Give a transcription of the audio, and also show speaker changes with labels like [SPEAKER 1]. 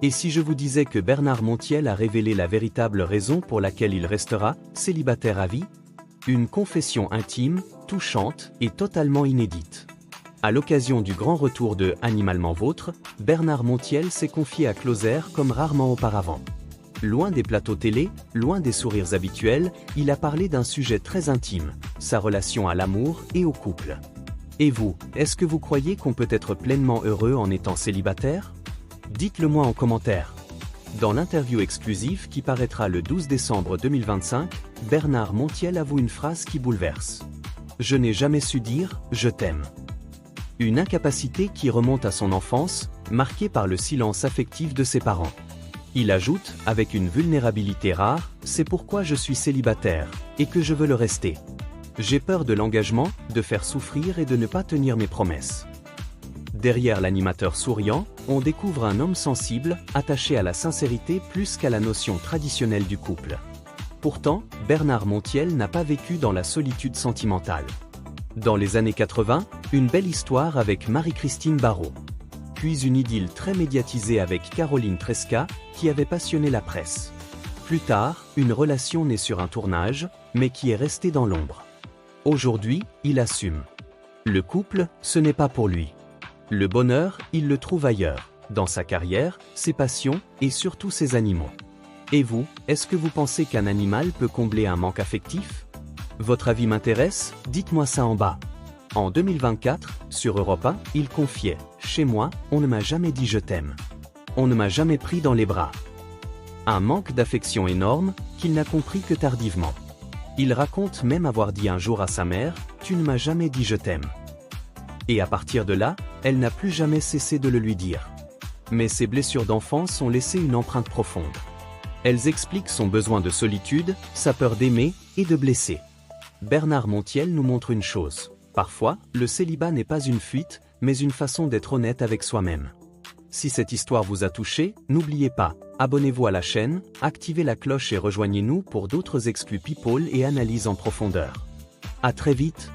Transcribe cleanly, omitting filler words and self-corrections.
[SPEAKER 1] Et si je vous disais que Bernard Montiel a révélé la véritable raison pour laquelle il restera célibataire à vie? Une confession intime, touchante et totalement inédite. À l'occasion du grand retour de Animalement Vôtre, Bernard Montiel s'est confié à Closer comme rarement auparavant. Loin des plateaux télé, loin des sourires habituels, il a parlé d'un sujet très intime, sa relation à l'amour et au couple. Et vous, est-ce que vous croyez qu'on peut être pleinement heureux en étant célibataire? Dites-le moi en commentaire. Dans l'interview exclusive qui paraîtra le 12 décembre 2025, Bernard Montiel avoue une phrase qui bouleverse. « Je n'ai jamais su dire « je t'aime ». Une incapacité qui remonte à son enfance, marquée par le silence affectif de ses parents. Il ajoute, avec une vulnérabilité rare, « C'est pourquoi je suis célibataire, et que je veux le rester. J'ai peur de l'engagement, de faire souffrir et de ne pas tenir mes promesses. » Derrière l'animateur souriant, on découvre un homme sensible, attaché à la sincérité plus qu'à la notion traditionnelle du couple. Pourtant, Bernard Montiel n'a pas vécu dans la solitude sentimentale. Dans les années 80, une belle histoire avec Marie-Christine Barrault. Puis une idylle très médiatisée avec Caroline Tresca, qui avait passionné la presse. Plus tard, une relation née sur un tournage, mais qui est restée dans l'ombre. Aujourd'hui, il assume. Le couple, ce n'est pas pour lui. Le bonheur, il le trouve ailleurs, dans sa carrière, ses passions et surtout ses animaux. Et vous, est-ce que vous pensez qu'un animal peut combler un manque affectif? Votre avis m'intéresse, dites-moi ça en bas. En 2024, sur Europe 1, il confiait « Chez moi, on ne m'a jamais dit je t'aime. On ne m'a jamais pris dans les bras. » Un manque d'affection énorme, qu'il n'a compris que tardivement. Il raconte même avoir dit un jour à sa mère « Tu ne m'as jamais dit je t'aime. » Et à partir de là, elle n'a plus jamais cessé de le lui dire. Mais ces blessures d'enfance ont laissé une empreinte profonde. Elles expliquent son besoin de solitude, sa peur d'aimer et de blesser. Bernard Montiel nous montre une chose. Parfois, le célibat n'est pas une fuite, mais une façon d'être honnête avec soi-même. Si cette histoire vous a touché, n'oubliez pas, abonnez-vous à la chaîne, activez la cloche et rejoignez-nous pour d'autres exclus people et analyses en profondeur. À très vite.